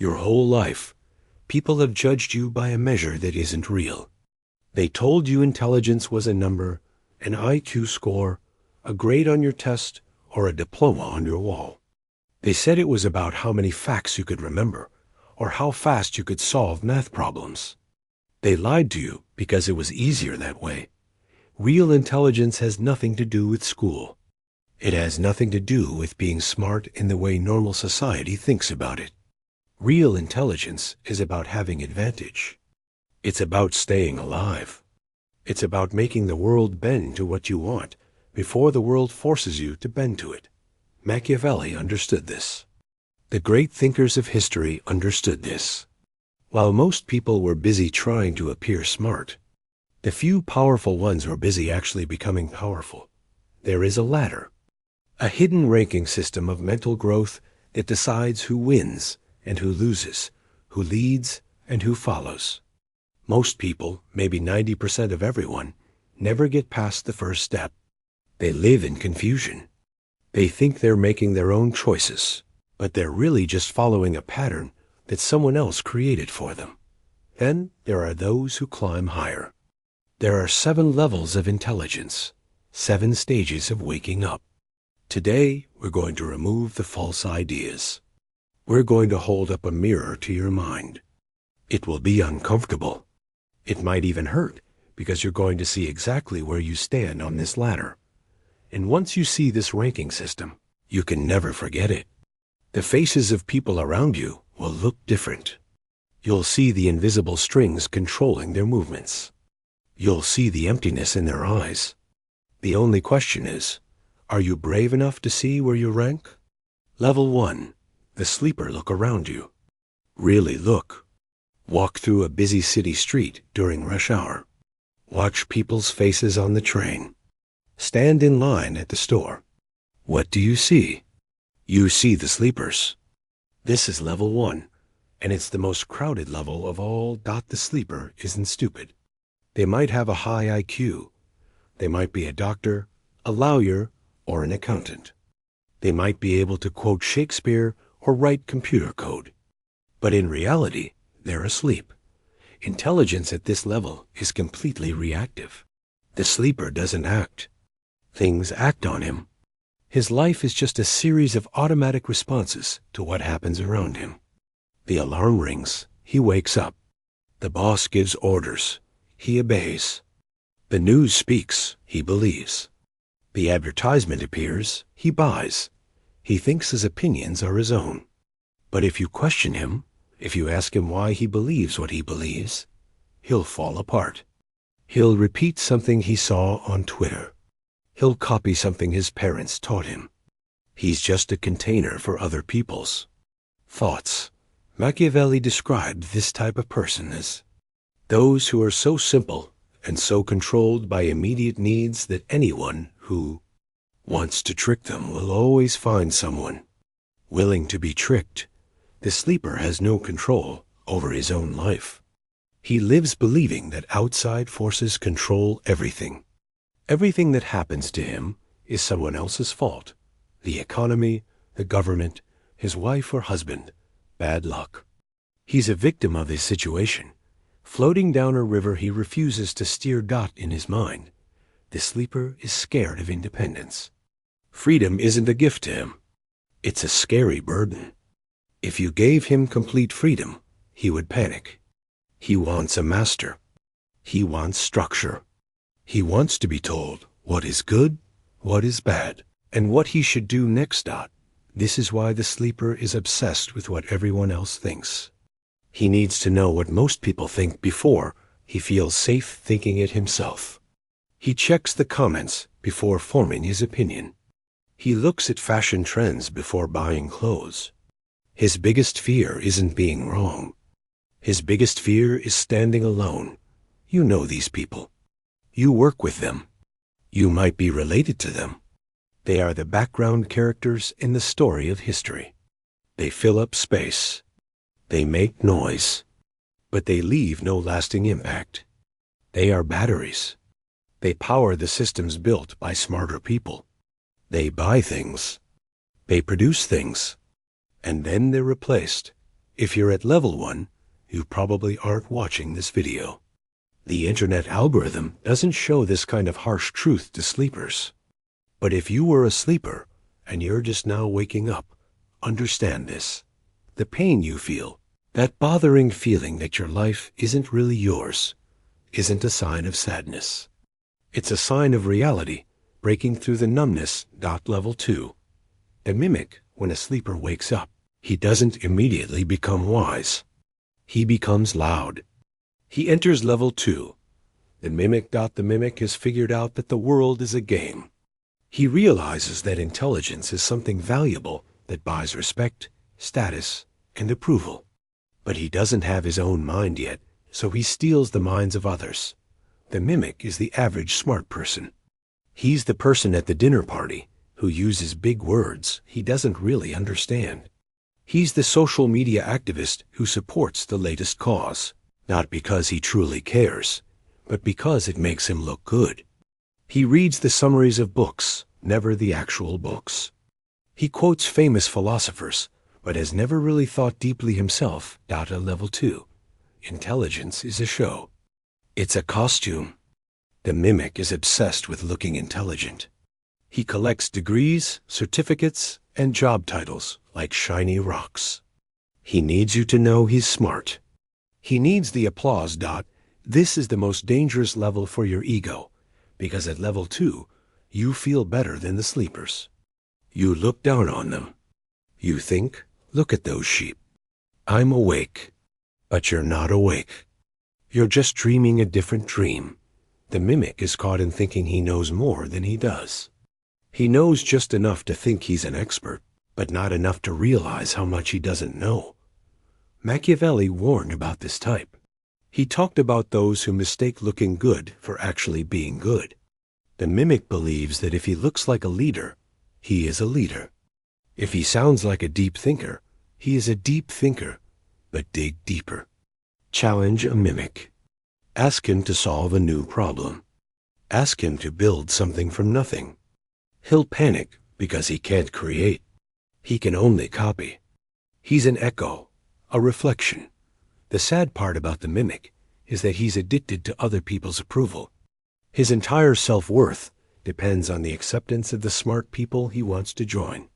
Your whole life, people have judged you by a measure that isn't real. They told you intelligence was a number, an IQ score, a grade on your test, or a diploma on your wall. They said it was about how many facts you could remember, or how fast you could solve math problems. They lied to you because it was easier that way. Real intelligence has nothing to do with school. It has nothing to do with being smart in the way normal society thinks about it. Real intelligence is about having advantage. It's about staying alive. It's about making the world bend to what you want before the world forces you to bend to it. Machiavelli understood this. The great thinkers of history understood this. While most people were busy trying to appear smart, the few powerful ones were busy actually becoming powerful. There is a ladder, a hidden ranking system of mental growth that decides who wins and who loses, who leads and who follows. Most people, maybe 90% of everyone, never get past the first step. They live in confusion. They think they're making their own choices, but they're really just following a pattern that someone else created for them. Then there are those who climb higher. There are 7 levels of intelligence, 7 stages of waking up. Today, we're going to remove the false ideas. We're going to hold up a mirror to your mind. It will be uncomfortable. It might even hurt, because you're going to see exactly where you stand on this ladder. And once you see this ranking system, you can never forget it. The faces of people around you will look different. You'll see the invisible strings controlling their movements. You'll see the emptiness in their eyes. The only question is, are you brave enough to see where you rank? Level 1. The sleeper look around you. Really look. Walk through a busy city street during rush hour. Watch people's faces on the train. Stand in line at the store. What do you see? You see the sleepers. This is level 1, and it's the most crowded level of all. The sleeper isn't stupid. They might have a high IQ. They might be a doctor, a lawyer, or an accountant. They might be able to quote Shakespeare or write computer code. But in reality, they're asleep. Intelligence at this level is completely reactive. The sleeper doesn't act. Things act on him. His life is just a series of automatic responses to what happens around him. The alarm rings, he wakes up. The boss gives orders, he obeys. The news speaks, he believes. The advertisement appears, he buys. He thinks his opinions are his own. But if you question him, if you ask him why he believes what he believes, he'll fall apart. He'll repeat something he saw on Twitter. He'll copy something his parents taught him. He's just a container for other people's thoughts. Machiavelli described this type of person as those who are so simple and so controlled by immediate needs that anyone who wants to trick them will always find someone willing to be tricked. The sleeper has no control over his own life. He lives believing that outside forces control everything. Everything that happens to him is someone else's fault. The economy, the government, his wife or husband, bad luck. He's a victim of his situation. Floating down a river he refuses to steer. In his mind, the sleeper is scared of independence. Freedom isn't a gift to him. It's a scary burden. If you gave him complete freedom, he would panic. He wants a master. He wants structure. He wants to be told what is good, what is bad, and what he should do next. This is why the sleeper is obsessed with what everyone else thinks. He needs to know what most people think before he feels safe thinking it himself. He checks the comments before forming his opinion. He looks at fashion trends before buying clothes. His biggest fear isn't being wrong. His biggest fear is standing alone. You know these people. You work with them. You might be related to them. They are the background characters in the story of history. They fill up space. They make noise. But they leave no lasting impact. They are batteries. They power the systems built by smarter people. They buy things. They produce things. And then they're replaced. If you're at level 1, you probably aren't watching this video. The internet algorithm doesn't show this kind of harsh truth to sleepers. But if you were a sleeper and you're just now waking up, understand this. The pain you feel, that bothering feeling that your life isn't really yours, isn't a sign of sadness. It's a sign of reality breaking through the numbness. Level 2. The mimic, when a sleeper wakes up, he doesn't immediately become wise. He becomes loud. He enters level 2. The mimic has figured out that the world is a game. He realizes that intelligence is something valuable that buys respect, status, and approval. But he doesn't have his own mind yet, so he steals the minds of others. The mimic is the average smart person. He's the person at the dinner party who uses big words he doesn't really understand. He's the social media activist who supports the latest cause, not because he truly cares, but because it makes him look good. He reads the summaries of books, never the actual books. He quotes famous philosophers, but has never really thought deeply himself. Level 2. Intelligence is a show. It's a costume. The mimic is obsessed with looking intelligent. He collects degrees, certificates, and job titles like shiny rocks. He needs you to know he's smart. He needs the applause. This is the most dangerous level for your ego, because at level 2, you feel better than the sleepers. You look down on them. You think, look at those sheep. I'm awake. But you're not awake. You're just dreaming a different dream. The mimic is caught in thinking he knows more than he does. He knows just enough to think he's an expert, but not enough to realize how much he doesn't know. Machiavelli warned about this type. He talked about those who mistake looking good for actually being good. The mimic believes that if he looks like a leader, he is a leader. If he sounds like a deep thinker, he is a deep thinker, but dig deeper. Challenge a mimic. Ask him to solve a new problem. Ask him to build something from nothing. He'll panic because he can't create. He can only copy. He's an echo, a reflection. The sad part about the mimic is that he's addicted to other people's approval. His entire self-worth depends on the acceptance of the smart people he wants to join.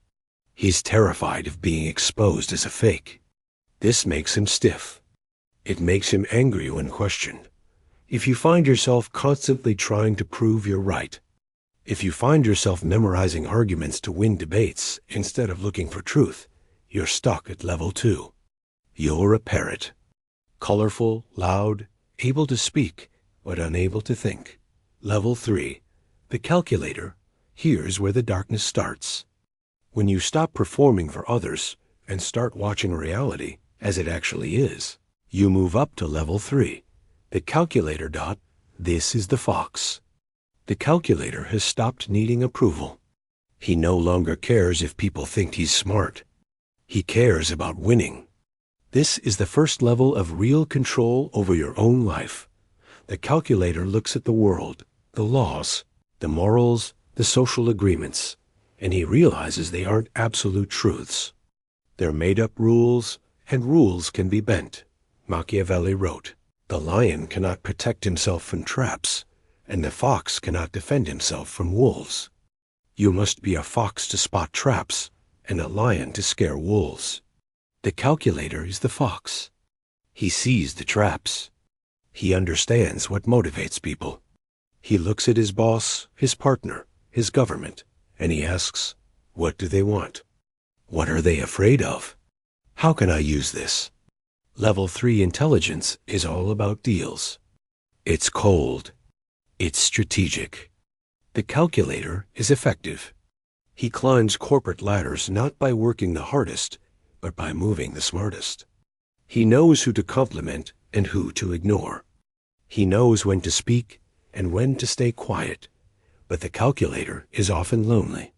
He's terrified of being exposed as a fake. This makes him stiff. It makes him angry when questioned. If you find yourself constantly trying to prove you're right, if you find yourself memorizing arguments to win debates instead of looking for truth, you're stuck at level 2. You're a parrot. Colorful, loud, able to speak, but unable to think. Level 3. The calculator. Here's where the darkness starts. When you stop performing for others and start watching reality as it actually is, you move up to level 3. The calculator. This is the fox. The calculator has stopped needing approval. He no longer cares if people think he's smart. He cares about winning. This is the first level of real control over your own life. The calculator looks at the world, the laws, the morals, the social agreements, and he realizes they aren't absolute truths. They're made-up rules, and rules can be bent. Machiavelli wrote, "The lion cannot protect himself from traps, and the fox cannot defend himself from wolves. You must be a fox to spot traps, and a lion to scare wolves." The calculator is the fox. He sees the traps. He understands what motivates people. He looks at his boss, his partner, his government, and he asks, what do they want? What are they afraid of? How can I use this? Level 3 intelligence is all about deals. It's cold. It's strategic. The calculator is effective. He climbs corporate ladders not by working the hardest, but by moving the smartest. He knows who to compliment and who to ignore. He knows when to speak and when to stay quiet, but the calculator is often lonely.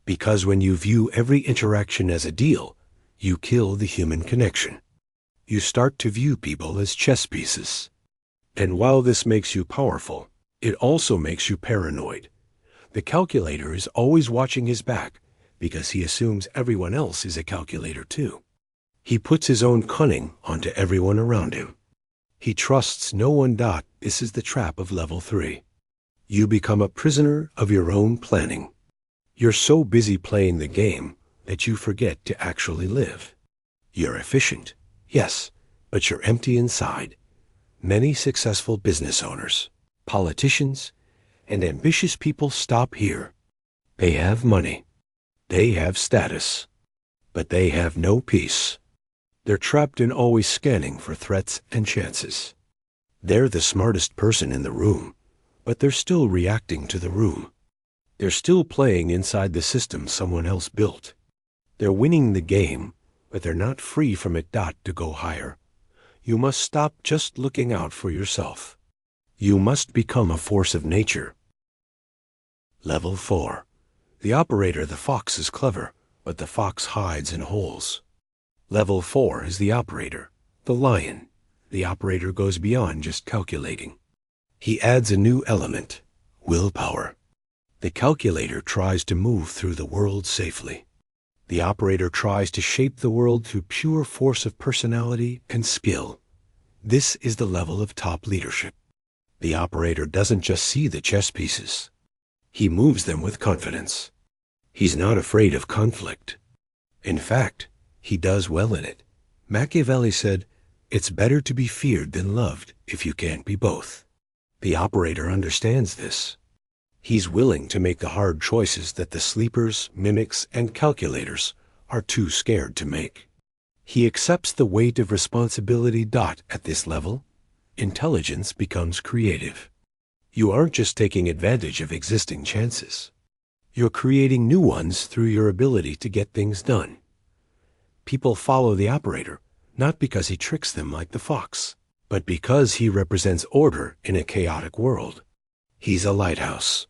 Because when you view every interaction as a deal, you kill the human connection. You start to view people as chess pieces. And while this makes you powerful, it also makes you paranoid. The calculator is always watching his back because he assumes everyone else is a calculator too. He puts his own cunning onto everyone around him. He trusts no one. This is the trap of level 3. You become a prisoner of your own planning. You're so busy playing the game that you forget to actually live. You're efficient, yes, but you're empty inside. Many successful business owners, politicians, and ambitious people stop here. They have money. They have status. But they have no peace. They're trapped in always scanning for threats and chances. They're the smartest person in the room, but they're still reacting to the room. They're still playing inside the system someone else built. They're winning the game, but they're not free from it. To go higher, you must stop just looking out for yourself. You must become a force of nature. Level 4. The operator. The fox is clever, but the fox hides in holes. Level 4 is the operator, the lion. The operator goes beyond just calculating. He adds a new element, willpower. The calculator tries to move through the world safely. The operator tries to shape the world through pure force of personality and skill. This is the level of top leadership. The operator doesn't just see the chess pieces. He moves them with confidence. He's not afraid of conflict. In fact, he does well in it. Machiavelli said, "It's better to be feared than loved if you can't be both." The operator understands this. He's willing to make the hard choices that the sleepers, mimics, and calculators are too scared to make. He accepts the weight of responsibility. At this level, intelligence becomes creative. You aren't just taking advantage of existing chances. You're creating new ones through your ability to get things done. People follow the operator, not because he tricks them like the fox, but because he represents order in a chaotic world. He's a lighthouse.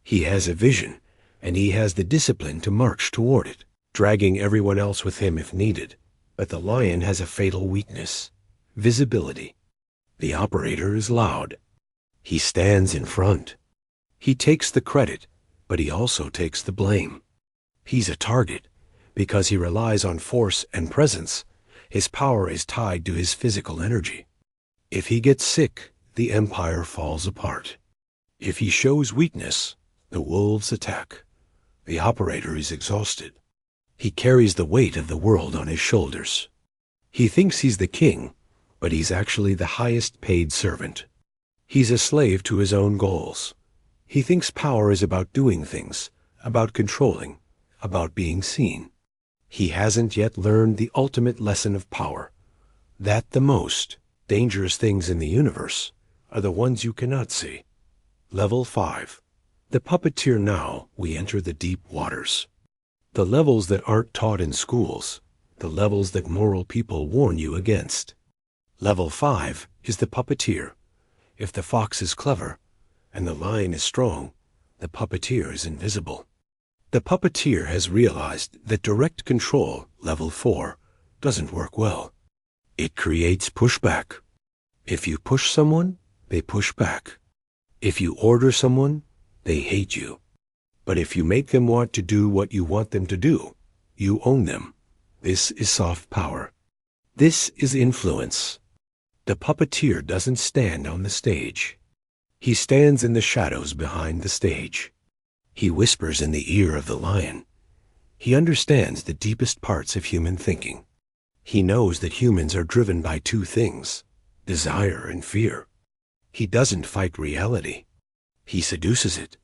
He has a vision, and he has the discipline to march toward it, dragging everyone else with him if needed. But the lion has a fatal weakness: visibility. The operator is loud. He stands in front. He takes the credit, but he also takes the blame. He's a target because he relies on force and presence. His power is tied to his physical energy. If he gets sick, the empire falls apart. If he shows weakness, the wolves attack. The operator is exhausted. He carries the weight of the world on his shoulders. He thinks he's the king, but he's actually the highest paid servant. He's a slave to his own goals. He thinks power is about doing things, about controlling, about being seen. He hasn't yet learned the ultimate lesson of power, that the most dangerous things in the universe are the ones you cannot see. Level 5. The Puppeteer. Now we enter the deep waters. The levels that aren't taught in schools, the levels that moral people warn you against. Level 5 is the Puppeteer. If the fox is clever and the lion is strong, the Puppeteer is invisible. The Puppeteer has realized that direct control, level 4, doesn't work well. It creates pushback. If you push someone, they push back. If you order someone, they hate you. But if you make them want to do what you want them to do, you own them. This is soft power. This is influence. The Puppeteer doesn't stand on the stage. He stands in the shadows behind the stage. He whispers in the ear of the lion. He understands the deepest parts of human thinking. He knows that humans are driven by two things: desire and fear. He doesn't fight reality. He seduces it.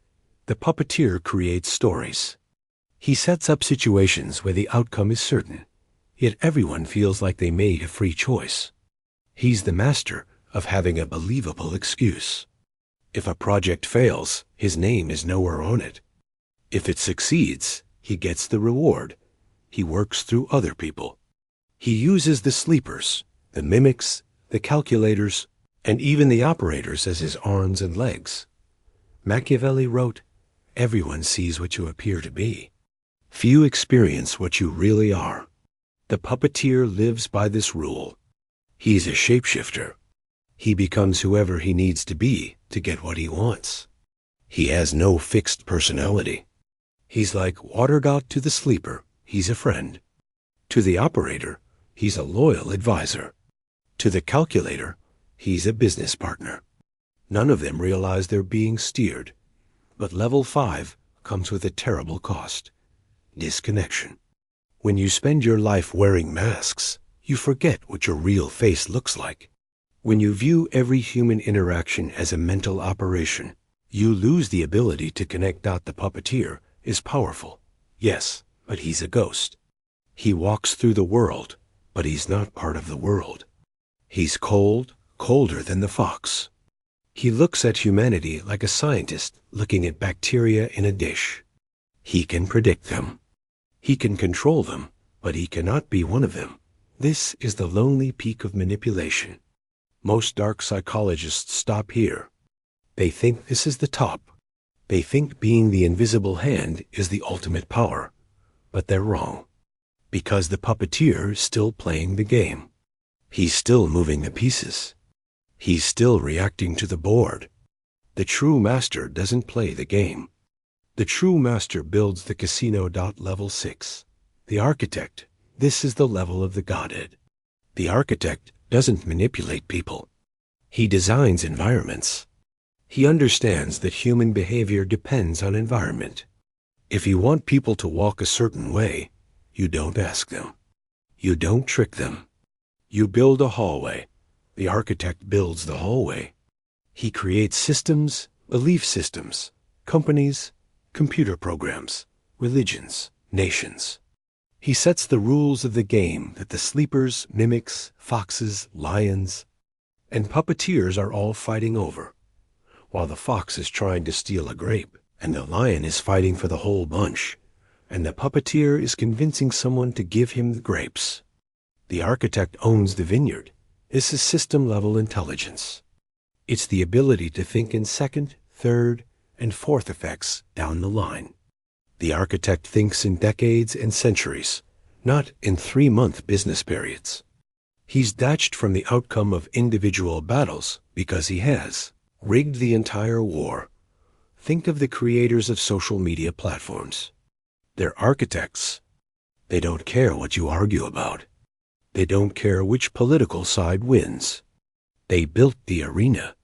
The Puppeteer creates stories. He sets up situations where the outcome is certain, yet everyone feels like they made a free choice. He's the master of having a believable excuse. If a project fails, his name is nowhere on it. If it succeeds, he gets the reward. He works through other people. He uses the sleepers, the mimics, the calculators, and even the operators as his arms and legs. Machiavelli wrote, "Everyone sees what you appear to be. Few experience what you really are." The Puppeteer lives by this rule. He's a shapeshifter. He becomes whoever he needs to be to get what he wants. He has no fixed personality. He's like water. To the sleeper, he's a friend. To the operator, he's a loyal advisor. To the calculator, he's a business partner. None of them realize they're being steered. But level 5 comes with a terrible cost: disconnection. When you spend your life wearing masks, you forget what your real face looks like. When you view every human interaction as a mental operation, you lose the ability to connect. The puppeteer is powerful, yes, but he's a ghost. He walks through the world, but he's not part of the world. He's cold, colder than the fox. He looks at humanity like a scientist looking at bacteria in a dish. He can predict them. He can control them, but he cannot be one of them. This is the lonely peak of manipulation. Most dark psychologists stop here. They think this is the top. They think being the invisible hand is the ultimate power. But they're wrong. Because the puppeteer is still playing the game. He's still moving the pieces. He's still reacting to the board. The true master doesn't play the game. The true master builds the casino. Level 6. The architect. This is the level of the godhead. The architect doesn't manipulate people. He designs environments. He understands that human behavior depends on environment. If you want people to walk a certain way, you don't ask them. You don't trick them. You build a hallway. The architect builds the hallway. He creates systems, belief systems, companies, computer programs, religions, nations. He sets the rules of the game that the sleepers, mimics, foxes, lions, and puppeteers are all fighting over. While the fox is trying to steal a grape, and the lion is fighting for the whole bunch, and the puppeteer is convincing someone to give him the grapes. The architect owns the vineyard. This is system-level intelligence. It's the ability to think in second, third, and fourth effects down the line. The architect thinks in decades and centuries, not in 3-month business periods. He's detached from the outcome of individual battles because he has rigged the entire war. Think of the creators of social media platforms. They're architects. They don't care what you argue about. They don't care which political side wins. They built the arena.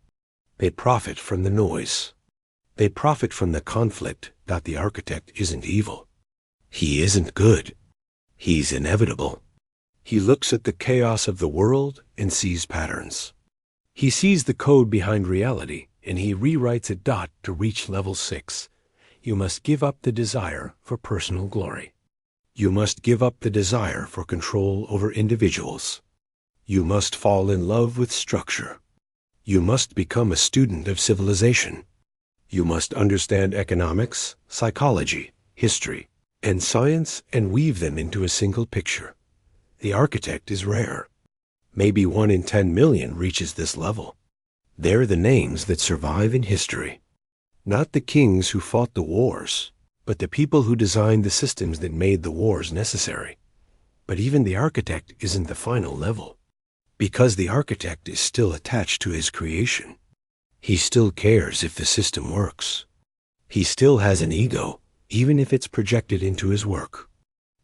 They profit from the noise. They profit from the conflict. The architect isn't evil. He isn't good. He's inevitable. He looks at the chaos of the world and sees patterns. He sees the code behind reality, and he rewrites it. To reach level 6, you must give up the desire for personal glory. You must give up the desire for control over individuals. You must fall in love with structure. You must become a student of civilization. You must understand economics, psychology, history, and science and weave them into a single picture. The architect is rare. Maybe 1 in 10 million reaches this level. They're the names that survive in history. Not the kings who fought the wars, but the people who designed the systems that made the wars necessary. But even the architect isn't the final level, because the architect is still attached to his creation. He still cares if the system works. He still has an ego, even if it's projected into his work.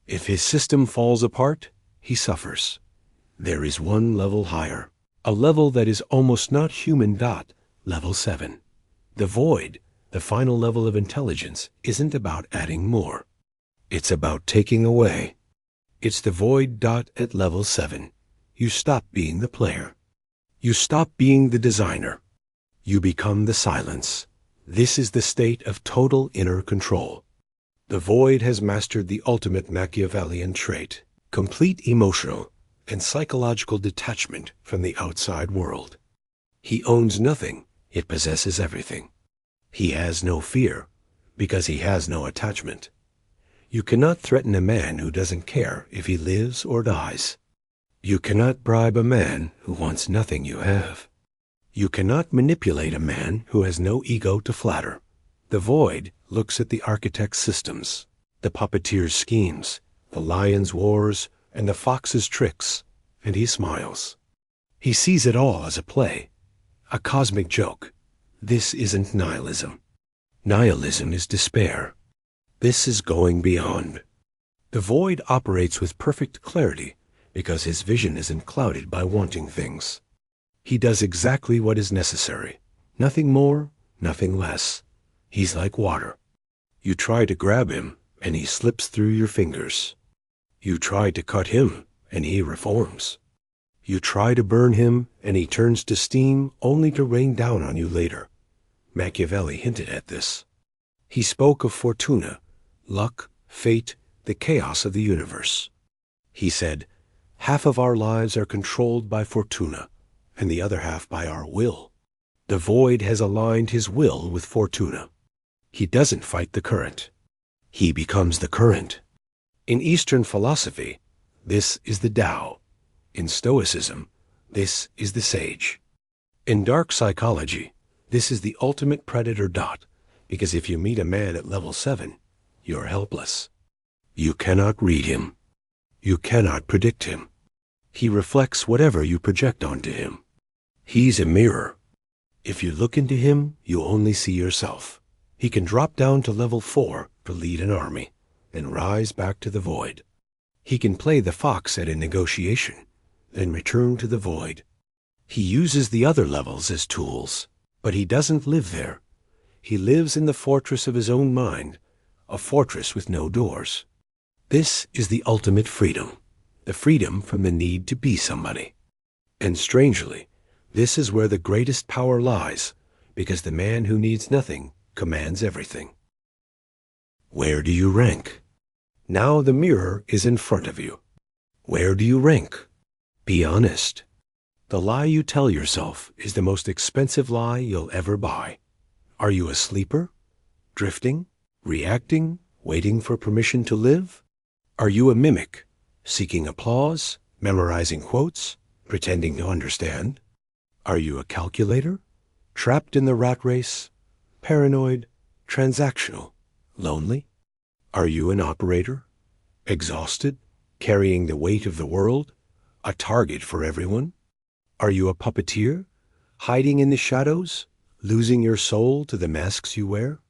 If his system falls apart, he suffers. There is one level higher, a level that is almost not human. Level 7. The void, the final level of intelligence, isn't about adding more. It's about taking away. It's the void. At level 7, you stop being the player. You stop being the designer. You become the silence. This is the state of total inner control. The void has mastered the ultimate Machiavellian trait, complete emotional and psychological detachment from the outside world. He owns nothing, it possesses everything. He has no fear, because he has no attachment. You cannot threaten a man who doesn't care if he lives or dies. You cannot bribe a man who wants nothing you have. You cannot manipulate a man who has no ego to flatter. The void looks at the architect's systems, the puppeteer's schemes, the lion's wars, and the fox's tricks, and he smiles. He sees it all as a play, a cosmic joke. This isn't nihilism. Nihilism is despair. This is going beyond. The void operates with perfect clarity because his vision isn't clouded by wanting things. He does exactly what is necessary. Nothing more, nothing less. He's like water. You try to grab him, and he slips through your fingers. You try to cut him, and he reforms. You try to burn him, and he turns to steam only to rain down on you later. Machiavelli hinted at this. He spoke of fortuna, luck, fate, the chaos of the universe. He said, half of our lives are controlled by fortuna, and the other half by our will. The void has aligned his will with fortuna. He doesn't fight the current. He becomes the current. In Eastern philosophy, this is the Tao. In Stoicism, this is the sage. In dark psychology, this is the ultimate predator. Because if you meet a man at level 7, you're helpless. You cannot read him. You cannot predict him. He reflects whatever you project onto him. He's a mirror. If you look into him, you only see yourself. He can drop down to level 4 to lead an army, and rise back to the void. He can play the fox at a negotiation, then return to the void. He uses the other levels as tools, but he doesn't live there. He lives in the fortress of his own mind, a fortress with no doors. This is the ultimate freedom, the freedom from the need to be somebody. And strangely, this is where the greatest power lies, because the man who needs nothing commands everything. Where do you rank? Now the mirror is in front of you. Where do you rank? Be honest. The lie you tell yourself is the most expensive lie you'll ever buy. Are you a sleeper? Drifting? Reacting? Waiting for permission to live? Are you a mimic? Seeking applause? Memorizing quotes? Pretending to understand? Are you a calculator? Trapped in the rat race? Paranoid? Transactional? Lonely? Are you an operator? Exhausted? Carrying the weight of the world? A target for everyone? Are you a puppeteer? Hiding in the shadows? Losing your soul to the masks you wear?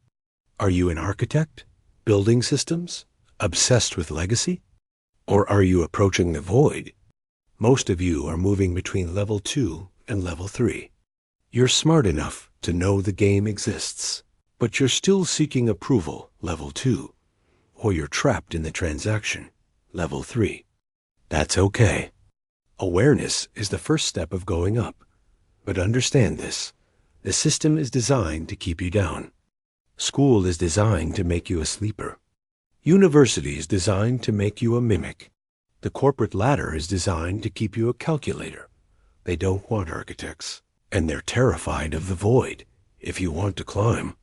Are you an architect? Building systems? Obsessed with legacy? Or are you approaching the void? Most of you are moving between level 2 and level 3. You're smart enough to know the game exists, but you're still seeking approval, level 2, or you're trapped in the transaction, level 3. That's okay. Awareness is the first step of going up, but understand this. The system is designed to keep you down. School is designed to make you a sleeper. University is designed to make you a mimic. The corporate ladder is designed to keep you a calculator. They don't want architects, and they're terrified of the void. If you want to climb,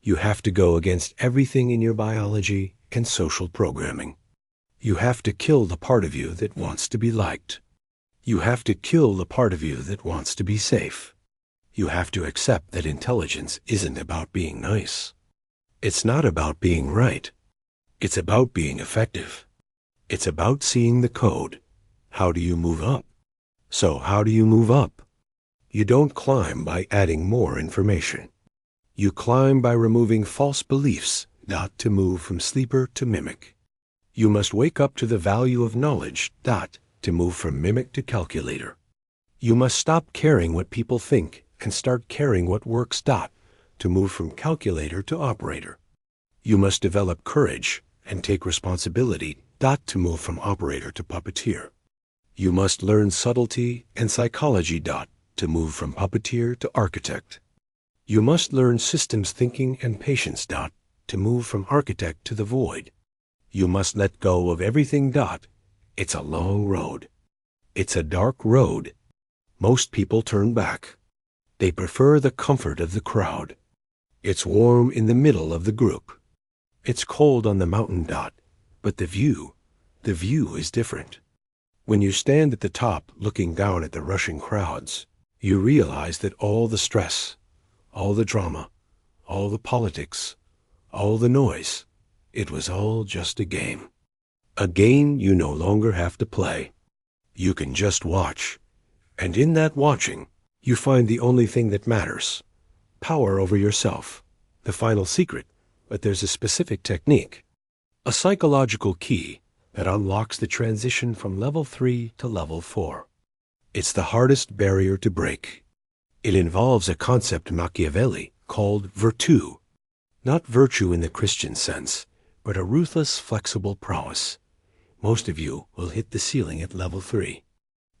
you have to go against everything in your biology and social programming. You have to kill the part of you that wants to be liked. You have to kill the part of you that wants to be safe. You have to accept that intelligence isn't about being nice. It's not about being right. It's about being effective. It's about seeing the code. How do you move up? So how do you move up? You don't climb by adding more information. You climb by removing false beliefs, not to move from sleeper to mimic. You must wake up to the value of knowledge, to move from mimic to calculator. You must stop caring what people think and start caring what works, to move from calculator to operator. You must develop courage and take responsibility, to move from operator to puppeteer. You must learn subtlety and psychology, to move from puppeteer to architect. You must learn systems thinking and patience, to move from architect to the void. You must let go of everything, It's a long road. It's a dark road. Most people turn back. They prefer the comfort of the crowd. It's warm in the middle of the group. It's cold on the mountain, but the view is different. When you stand at the top looking down at the rushing crowds, you realize that all the stress, all the drama, all the politics, all the noise, it was all just a game. A game you no longer have to play. You can just watch. And in that watching, you find the only thing that matters. Power over yourself. The final secret, but there's a specific technique. A psychological key that unlocks the transition from level 3 to level 4. It's the hardest barrier to break. It involves a concept Machiavelli called virtue. Not virtue in the Christian sense, but a ruthless, flexible prowess. Most of you will hit the ceiling at level 3.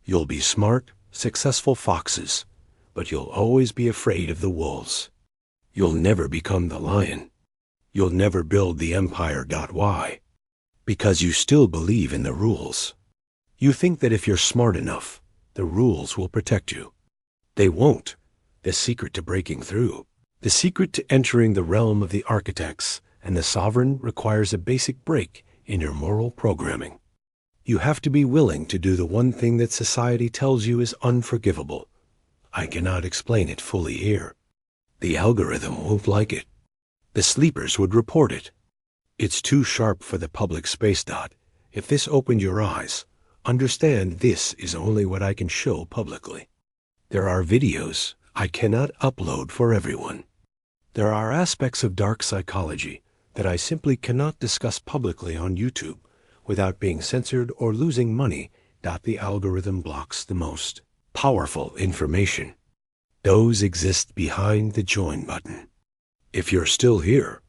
You'll be smart, successful foxes, but you'll always be afraid of the wolves. You'll never become the lion. You'll never build the empire. Why? Because you still believe in the rules. You think that if you're smart enough, the rules will protect you. They won't. The secret to breaking through, the secret to entering the realm of the architects and the sovereign requires a basic break in your moral programming. You have to be willing to do the one thing that society tells you is unforgivable. I cannot explain it fully here. The algorithm won't like it. The sleepers would report it. It's too sharp for the public space. If this opened your eyes, understand this is only what I can show publicly. There are videos I cannot upload for everyone. There are aspects of dark psychology that I simply cannot discuss publicly on YouTube without being censored or losing money. The algorithm blocks the most powerful information. Those exist behind the join button. If you're still here,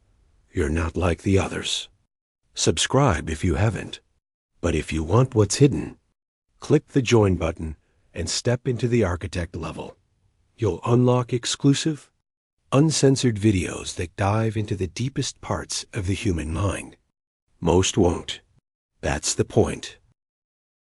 you're not like the others. Subscribe if you haven't. But if you want what's hidden, click the join button and step into the architect level. You'll unlock exclusive, uncensored videos that dive into the deepest parts of the human mind. Most won't. That's the point.